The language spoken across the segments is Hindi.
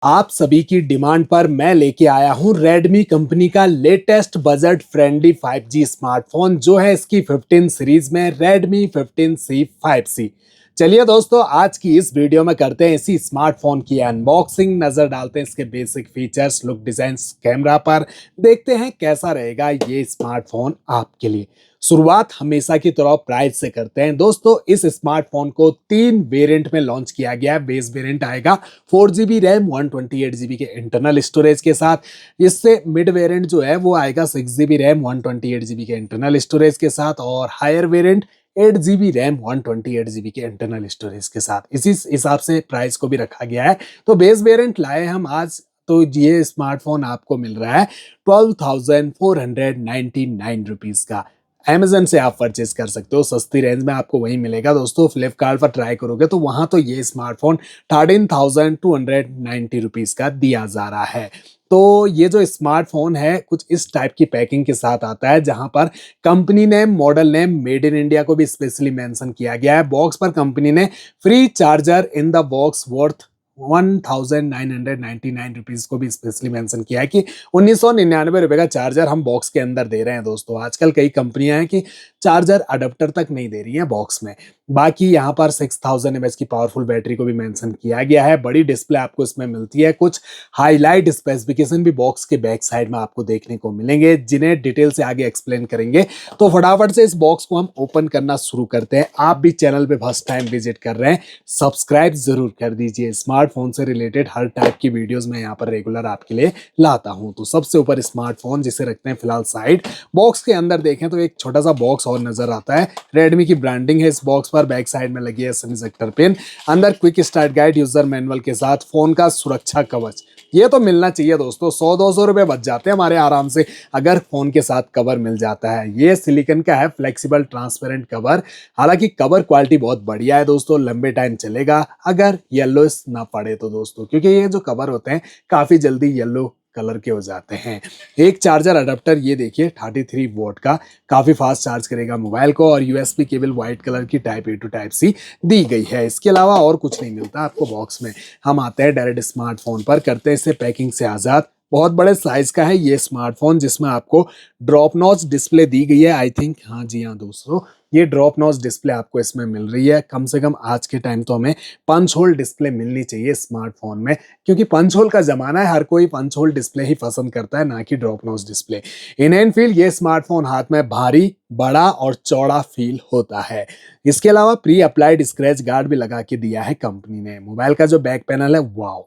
आप सभी की डिमांड पर मैं लेके आया हूं Redmi कंपनी का latest budget friendly 5G smartphone जो है इसकी 15 सीरीज में Redmi 15C 5C। चलिए दोस्तों, आज की इस वीडियो में करते हैं इसी स्मार्टफोन की अनबॉक्सिंग, नजर डालते हैं इसके basic features, look, design, camera पर, देखते हैं कैसा रहेगा ये स्मार्टफोन आपके लिए। शुरुआत हमेशा की तरह प्राइस से करते हैं दोस्तों। इस स्मार्टफोन को 3 वेरिएंट में लॉन्च किया गया है। बेस वेरिएंट आएगा 4GB रैम 128GB के इंटरनल स्टोरेज के साथ। इससे मिड वेरिएंट जो है वो आएगा 6GB रैम 128GB के इंटरनल स्टोरेज के साथ, और higher variant 8GB RAM 128GB के इंटरनल स्टोरेज के साथ। इसी हिसाब से प्राइस को भी रखा गया है। तो बेस वेरिएंट लाए हम आज, तो ये स्मार्टफोन आपको मिल रहा है 12,499 रुपीज का। Amazon से आप परचेज कर सकते हो, सस्ती रेंज में आपको वही मिलेगा दोस्तों। फ्लिपकार्ट पर ट्राई करोगे तो वहां तो ये स्मार्टफोन 13,290 रुपीज का दिया जा रहा है। तो ये जो स्मार्टफोन है कुछ इस टाइप की पैकिंग के साथ आता है, जहां पर company name, model name, made in India को भी स्पेशली मेंशन किया गया है। बॉक्स पर कंपनी ने free charger in the box worth 1999 rupees को भी स्पेशली मेंशन किया है कि 1999 रुपए का चार्जर हम बॉक्स के अंदर दे रहे हैं दोस्तों। आजकल कई कंपनियां हैं कि चार्जर अडेप्टर तक नहीं दे रही हैं बॉक्स में। बाकी यहाँ पर 6000 mAh की पावरफुल बैटरी को भी मेंशन किया गया है। बड़ी डिस्प्ले आपको इसमें मिलती है। कुछ हाईलाइट स्पेसिफिकेशन भी बॉक्स के बैक साइड में आपको देखने को मिलेंगे, जिन्हें डिटेल से आगे एक्सप्लेन करेंगे। तो फटाफट से इस बॉक्स को हम ओपन करना शुरू करते हैं। आप भी चैनल पे फर्स्ट टाइम विजिट कर रहे हैं, सब्सक्राइब जरूर कर दीजिए। स्मार्टफोन से रिलेटेड हर टाइप की वीडियोस मैं यहाँ पर रेगुलर आपके लिए लाता हूँ। तो सबसे ऊपर स्मार्टफोन जिसे रखते हैं फिलहाल साइड। बॉक्स के अंदर देखें तो एक छोटा सा बॉक्स और नजर आता है। रेडमी की ब्रांडिंग है इस बॉक्स पर। बैक साइड में लगी है सेमीकंडक्टर पिन। अंदर quick start guide, user manual के साथ फोन का सुरक्षा कवच। ये तो मिलना चाहिए दोस्तों। 100-200 रुपए बच जाते हैं हमारे आराम से अगर फोन के साथ कवर मिल जाता है। ये सिलिकॉन का है, फ्लेक्सिबल ट्रांसपेरेंट कवर। हालांकि कवर क्वालिटी बहुत बढ़िया है दोस्तों, लंबे टाइम चलेगा अगर येलो ना पड़े तो दोस्तों, क्योंकि ये जो कवर होते हैं काफी जल्दी येलो कलर के हो जाते हैं। एक चार्जर अडेप्टर ये देखिए 33 वोल्ट का, काफी फास्ट चार्ज करेगा मोबाइल को, और यूएसबी केबल व्हाइट कलर की type A to type C दी गई है। इसके अलावा और कुछ नहीं मिलता आपको बॉक्स में। हम आते हैं डायरेक्ट स्मार्टफोन पर, करते हैं इसे पैकिंग से आजाद। बहुत बड़े साइज का है ये स्मार्टफोन, जिसमें आपको ड्रॉप नॉच डिस्प्ले दी गई है। आई थिंक, हाँ जी हाँ दोस्तों, ये ड्रॉप नॉच डिस्प्ले आपको इसमें मिल रही है। कम से कम आज के टाइम तो हमें पंच होल डिस्प्ले मिलनी चाहिए स्मार्टफोन में, क्योंकि पंच होल का जमाना है। हर कोई पंच होल डिस्प्ले ही पसंद करता है, ना कि drop notch display. In and feel ये स्मार्टफोन हाथ में भारी, बड़ा और चौड़ा फील होता है। इसके अलावा प्री अप्लाइड स्क्रैच गार्ड भी लगा के दिया है कंपनी ने। मोबाइल का जो बैक पैनल है, वाओ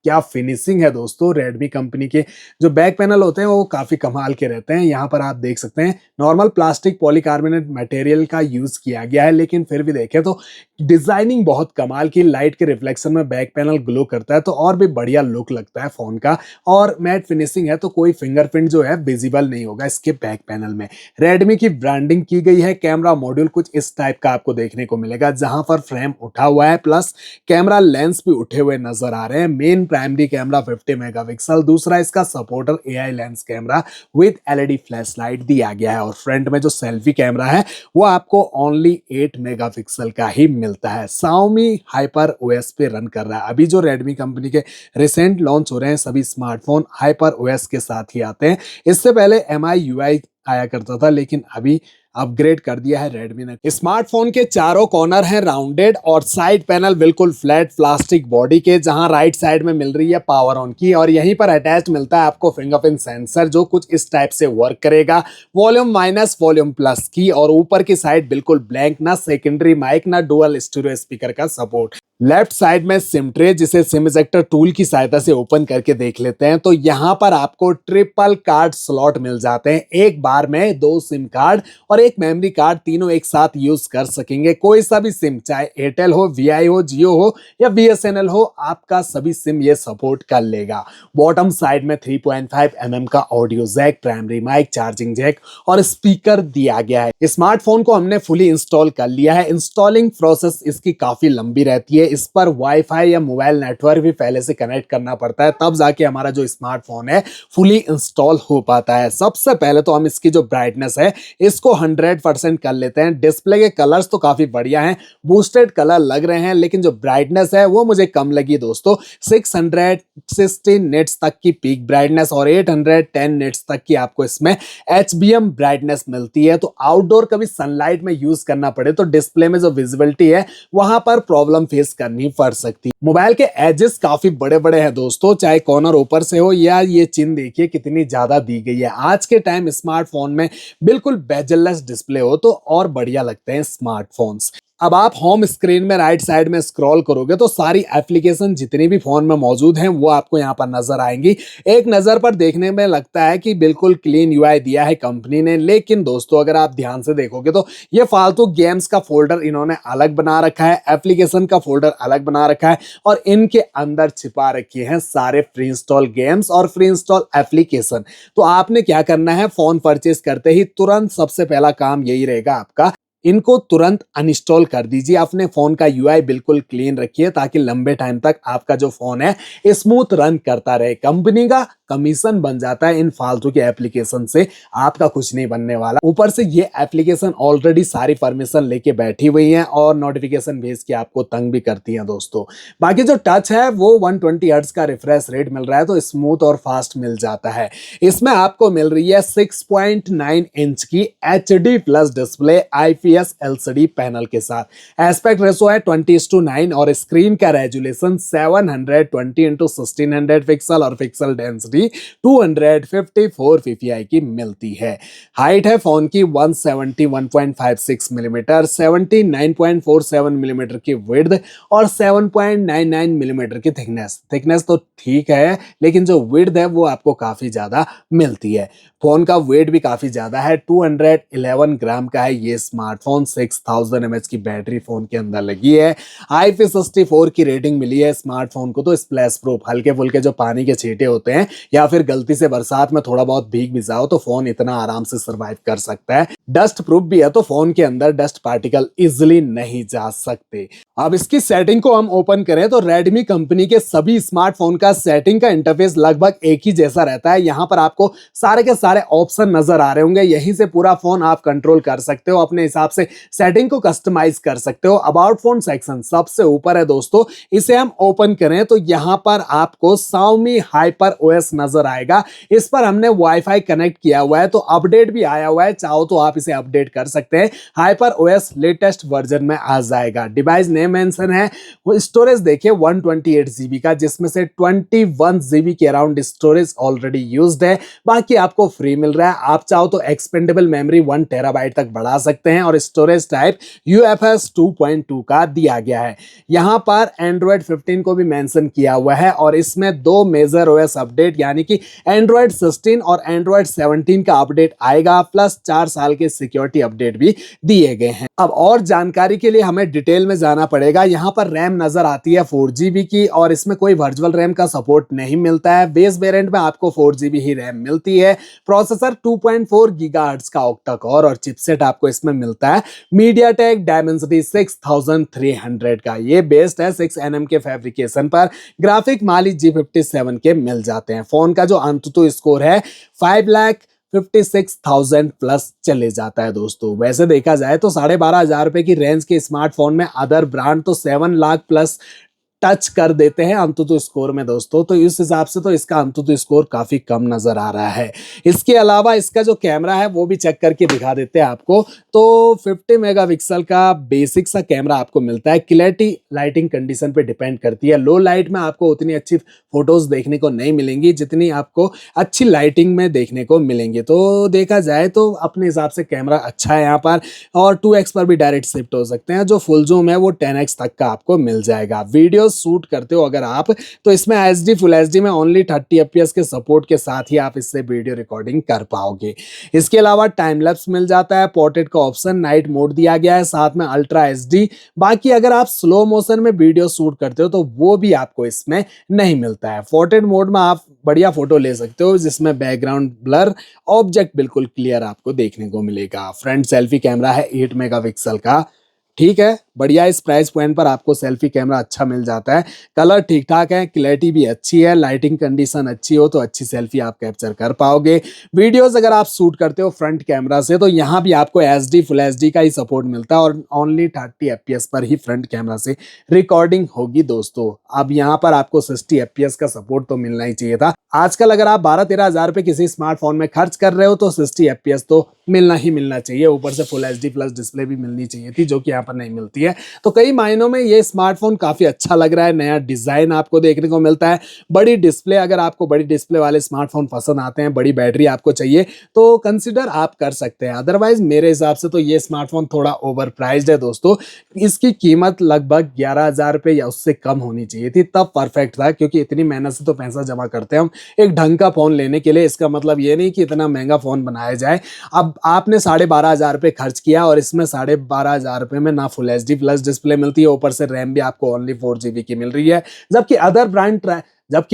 क्या फिनिशिंग है दोस्तों। रेडमी कंपनी के जो बैक पैनल होते हैं वो काफी कमाल के रहते हैं। यहाँ पर आप देख सकते हैं नॉर्मल प्लास्टिक पॉलीकार्बोनेट मटेरियल का यूज किया गया है, लेकिन फिर भी देखें तो डिजाइनिंग बहुत कमाल की। लाइट के रिफ्लेक्शन में बैक पैनल ग्लो करता है तो और भी बढ़िया लुक लगता है फोन का। और मैट फिनिशिंग है तो कोई फिंगरप्रिंट जो है विजिबल नहीं होगा इसके बैक पैनल में। रेडमी की ब्रांडिंग की गई है। कैमरा मॉड्यूल कुछ इस टाइप का आपको देखने को मिलेगा, जहां पर फ्रेम उठा हुआ है, प्लस कैमरा लेंस भी उठे हुए नजर आ रहे हैं। मेन प्राइमरी कैमरा 50 मेगापिक्सल, दूसरा इसका supporter AI lens camera with LED flash light दिया गया है। और फ्रंट में जो सेल्फी कैमरा है वो आपको ओनली 8 मेगापिक्सल का ही मिलता है। Xiaomi हाइपर ओएस पे रन कर रहा है। अभी जो रेडमी कंपनी के रिसेंट लॉन्च हो रहे हैं सभी स्मार्टफोन हाइपर ओएस के साथ ही आते हैं। इससे पहले MI UI आया करता था, लेकिन अभी अपग्रेड कर दिया है रेडमी ने। स्मार्टफोन के चारों कॉर्नर हैं राउंडेड, और साइड पैनल बिल्कुल फ्लैट प्लास्टिक बॉडी के, जहां राइट साइड में मिल रही है पावर ऑन की, और यहीं पर अटैच मिलता है आपको फिंगरप्रिंट सेंसर, जो कुछ इस टाइप से वर्क करेगा। वॉल्यूम माइनस, वॉल्यूम प्लस की, और ऊपर की साइड बिल्कुल ब्लैंक, ना सेकेंडरी माइक ना डुअल स्टीरियो स्पीकर का सपोर्ट। लेफ्ट साइड में सिम ट्रे, जिसे सिम इजेक्टर टूल की सहायता से ओपन करके देख लेते हैं, तो यहां पर आपको ट्रिपल कार्ड स्लॉट मिल जाते हैं। एक बार में 2 सिम कार्ड और एक मेमोरी कार्ड, तीनों एक साथ यूज कर सकेंगे। कोई सा भी सिम, चाहे एयरटेल हो, वीआई हो, जियो हो या बीएसएनएल हो, आपका सभी सिम ये सपोर्ट कर लेगा। बॉटम साइड में 3.5 mm का audio jack, primary mic, charging jack और स्पीकर दिया गया है। स्मार्टफोन को हमने फुली इंस्टॉल कर लिया है। इंस्टॉलिंग प्रोसेस इसकी काफी लंबी रहती है। लिए इस पर वाईफाई या मोबाइल नेटवर्क भी पहले से कनेक्ट करना पड़ता है, तब जाके हमारा जो स्मार्टफोन है फुली इंस्टॉल हो पाता है। सबसे पहले तो हम इसकी जो ब्राइटनेस है इसको 100% कर लेते हैं। डिस्प्ले के कलर्स तो काफी बढ़िया हैं, बूस्टेड कलर लग रहे हैं, लेकिन जो ब्राइटनेस है वो मुझे कम लगी दोस्तों। 660 निट्स तक की पीक ब्राइटनेस और 810 निट्स तक की आपको इसमें HBM ब्राइटनेस मिलती है। तो आउटडोर कभी सनलाइट में यूज करना पड़े तो डिस्प्ले में जो विजिबिलिटी है वहां पर प्रॉब्लम फेस करनी पड़ सकती है। मोबाइल के एजेस काफी बड़े बड़े हैं दोस्तों, चाहे कॉर्नर ऊपर से हो या ये चिन्ह देखिए कितनी ज्यादा दी गई है। आज के टाइम स्मार्टफोन में बिल्कुल बेजललेस डिस्प्ले हो तो और बढ़िया लगते हैं स्मार्टफोन्स। अब आप होम स्क्रीन में राइट साइड में स्क्रॉल करोगे तो सारी एप्लीकेशन जितनी भी फोन में मौजूद हैं वो आपको यहाँ पर नजर आएंगी। एक नजर पर देखने में लगता है कि बिल्कुल क्लीन यूआई दिया है कंपनी ने, लेकिन दोस्तों अगर आप ध्यान से देखोगे तो ये फालतू गेम्स का फोल्डर इन्होंने अलग बना रखा है, एप्लीकेशन का फोल्डर अलग बना रखा है और इनके अंदर छिपा रखे हैं सारे फ्री इंस्टॉल गेम्स और फ्री इंस्टॉल एप्लीकेशन। तो आपने क्या करना है, फोन परचेज करते ही तुरंत सबसे पहला काम यही रहेगा आपका, इनको तुरंत अनइंस्टॉल कर दीजिए। अपने फोन का यूआई बिल्कुल क्लीन रखिए ताकि लंबे टाइम तक आपका जो फोन है स्मूथ रन करता रहे। कंपनी का कमीशन बन जाता है इन फालतू के एप्लीकेशन से, आपका कुछ नहीं बनने वाला। ऊपर से ये एप्लीकेशन ऑलरेडी सारी परमिशन लेके बैठी हुई हैं और नोटिफिकेशन भेज के आपको तंग भी करती हैं दोस्तों। बाकी जो टच है वो 120 हर्ट्ज का रिफ्रेश रेट मिल रहा है तो स्मूथ और फास्ट मिल जाता है। इसमें आपको मिल रही है 6.9 इंच की HD plus display IPS LCD panel के साथ। एस्पेक्ट रेशो है 20:9 और स्क्रीन का रेजुलेशन 720x1600 पिक्सल और पिक्सल डेंसिटी 254 ppi की मिलती है। हाइट है फोन की 171.56 मिलीमीटर, 79.47 मिलीमीटर की विड्थ और 7.99 मिलीमीटर की थिकनेस तो ठीक है, लेकिन जो विड्थ है वो आपको काफी ज्यादा मिलती है। फोन का वेट भी काफी ज्यादा है, 211 ग्राम का है ये स्मार्टफोन। 6000 mAh की बैटरी फोन के अंदर लगी है। IP64 की रेटिंग मिली है स्मार्टफोन को तो स्प्लैश प्रूफ, हल्के फुल्के जो पानी के छींटे होते हैं या फिर गलती से बरसात में थोड़ा बहुत भीग भी जाओ तो फोन इतना आराम से सर्वाइव कर सकता है। डस्ट प्रूफ भी है तो फोन के अंदर डस्ट पार्टिकल इजिली नहीं जा सकते। अब इसकी सेटिंग को हम ओपन करें तो रेडमी कंपनी के सभी स्मार्टफोन का सेटिंग का इंटरफेस लगभग एक ही जैसा रहता है। यहाँ पर आपको सारे के सारे ऑप्शन नजर आ रहे होंगे, यहीं से पूरा फोन आप कंट्रोल कर सकते हो, अपने हिसाब से सेटिंग को कस्टमाइज कर सकते हो। अबाउट फोन सेक्शन सबसे ऊपर है दोस्तों, इसे हम ओपन करें तो यहाँ पर आपको Xiaomi Hyper OS नजर आएगा। इस पर हमने वाईफाई कनेक्ट किया हुआ है तो अपडेट भी आया हुआ है, चाहो तो आप इसे अपडेट कर सकते हैं। Hyper OS लेटेस्ट वर्जन में आ जाएगा। डिवाइस नेम मेंशन है, वो स्टोरेज देखिए 128 GB का, जिसमें से 21 GB के अराउंड स्टोरेज ऑलरेडी यूज्ड है, बाकी आपको फ्री मिल रहा है। आप चाहो तो एक्सपेंडेबल मेमोरी 1 TB तक बढ़ा सकते हैं और स्टोरेज टाइप UFS 2.2 का दिया गया है। यहाँ पर Android 15 को भी मेंशन किया हुआ है और इसमें 2 मेजर OS अपडेट यानी कि Android 16 और Android 17 का अपडेट आएगा, प्लस 4 साल के सिक्योरिटी अपडेट भी दिए गए हैं। अब और जानकारी के लिए हमें डिटेल में जाना पड़ेगा। यहाँ पर रैम नजर आती है 4GB की और इसमें कोई वर्चुअल रैम का सपोर्ट नहीं मिलता है। बेस वेरिएंट में आपको 4GB ही रैम मिलती है। प्रोसेसर 2.4 गीगाहर्ट्ज का ऑक्टा कोर और चिपसेट आपको इसमें मिलता है MediaTek Dimensity 6300 का। ये बेस्ड है 6nm के फैब्रिकेशन पर। ग्राफिक माली G57 के मिल जाते हैं। फोन का जो अंततः स्कोर है 5,56,000 प्लस चले जाता है दोस्तों। वैसे देखा जाए तो 12,500 रुपए की रेंज के स्मार्टफोन में अदर ब्रांड तो 7 लाख प्लस टच कर देते हैं अंतुतु स्कोर में दोस्तों, तो इस हिसाब से तो इसका अंतुतु स्कोर काफी कम नजर आ रहा है। इसके अलावा इसका जो कैमरा है वो भी चेक करके दिखा देते हैं आपको। तो 50 मेगापिक्सल का बेसिक सा कैमरा आपको मिलता है। क्लैरिटी लाइटिंग कंडीशन पे डिपेंड करती है। लो लाइट में आपको उतनी अच्छी फोटोज देखने को नहीं मिलेंगी जितनी आपको अच्छी लाइटिंग में देखने को मिलेंगी। तो देखा जाए तो अपने हिसाब से कैमरा अच्छा है यहाँ पर, और 2x पर भी डायरेक्ट शिफ्ट हो सकते हैं। जो फुल जूम है वो 10x तक का आपको मिल जाएगा। वीडियो शूट करते हो अगर आप तो इसमें HD फुल HD में ओनली 30 FPS के सपोर्ट के साथ ही आप इससे वीडियो रिकॉर्डिंग कर पाओगे। इसके अलावा टाइम लैप्स मिल जाता है, पोर्ट्रेट का ऑप्शन, नाइट मोड दिया गया है, साथ में अल्ट्रा HD। बाकी अगर आप स्लो मोशन में वीडियो शूट करते हो तो वो भी आपको इसमें नहीं मिलता है। पोर्ट्रेट मोड में आप बढ़िया फोटो ले सकते हो जिसमें बैकग्राउंड ब्लर, ऑब्जेक्ट बिल्कुल क्लियर आपको देखने को मिलेगा। फ्रंट सेल्फी कैमरा है 8 मेगापिक्सल का। ठीक है, बढ़िया। इस प्राइस पॉइंट पर आपको सेल्फी कैमरा अच्छा मिल जाता है, कलर ठीक ठाक है, क्लैरिटी भी अच्छी है, लाइटिंग कंडीशन अच्छी हो तो अच्छी सेल्फी आप कैप्चर कर पाओगे। वीडियोस अगर आप शूट करते हो फ्रंट कैमरा से तो यहाँ भी आपको एचडी फुल एचडी का ही सपोर्ट मिलता है और ओनली 30 एफपीएस पर ही फ्रंट कैमरा से रिकॉर्डिंग होगी दोस्तों। अब यहाँ पर आपको 60 एफपीएस का सपोर्ट तो मिलना ही चाहिए था। आजकल अगर आप 12-13 हजार रुपए किसी स्मार्टफोन में खर्च कर रहे हो तो 60 एफपीएस तो मिलना ही मिलना चाहिए, ऊपर से फुल एचडी प्लस डिस्प्ले भी मिलनी चाहिए थी जो कि यहाँ पर नहीं मिलती है। तो कई मायनों में ये स्मार्टफोन काफी अच्छा लग रहा है, नया डिजाइन आपको देखने को मिलता है, बड़ी डिस्प्ले, अगर आपको बड़ी डिस्प्ले वाले स्मार्टफोन पसंद आते हैं, बड़ी बैटरी आपको चाहिए तो कंसिडर आप कर सकते हैं। अदरवाइज मेरे हिसाब से तो ये स्मार्टफोन थोड़ा ओवर प्राइस्ड है दोस्तों। इसकी कीमत लगभग 11,000 रुपए या उससे कम होनी चाहिए थी, तब परफेक्ट था, क्योंकि इतनी मेहनत से तो पैसा जमा करते हैं हम एक ढंग का फोन लेने के लिए। इसका मतलब ये नहीं कि इतना महंगा फोन बनाया जाए। अब आपने 12,500 रुपए खर्च किया और इसमें 12,500 रुपए में ना फुल एचडी प्लस डिस्प्ले मिलती है, ऊपर से रैम भी आपको ओनली 4 GB की मिल रही है। जबकि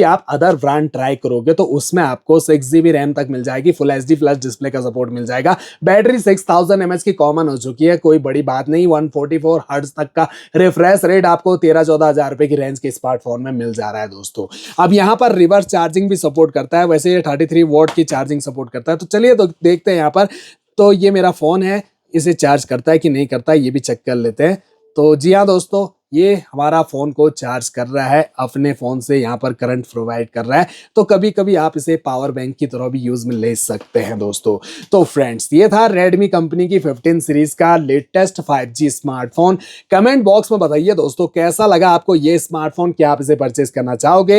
आप अदर ब्रांड ट्राई करोगे तो उसमें आपको 6 GB रैम तक मिल जाएगी, फुल एचडी प्लस डिस्प्ले का सपोर्ट मिल जाएगा। बैटरी 6000 mAh की कॉमन हो चुकी है, कोई बड़ी बात नहीं। 144 हर्ट्ज तक का रिफ्रेश रेट आपको 13-14 हजार रुपए की रेंज के स्मार्टफोन में मिल जा रहा है दोस्तों। अब यहाँ पर रिवर्स चार्जिंग भी सपोर्ट करता है, वैसे ये 33 वॉट की चार्जिंग सपोर्ट करता है। तो चलिए तो देखते हैं यहाँ पर। तो ये मेरा फोन है, इसे चार्ज करता है कि नहीं करता है ये भी चेक कर लेते हैं। तो जी हाँ दोस्तों, ये हमारा फोन को चार्ज कर रहा है, अपने फोन से यहाँ पर करंट प्रोवाइड कर रहा है। तो कभी कभी आप इसे पावर बैंक की तरह भी यूज में ले सकते हैं दोस्तों। तो फ्रेंड्स, ये था Redmi कंपनी की 15 सीरीज का latest 5G smartphone. Comment box में बताइए दोस्तों कैसा लगा आपको ये स्मार्टफोन, क्या आप इसे परचेज करना चाहोगे।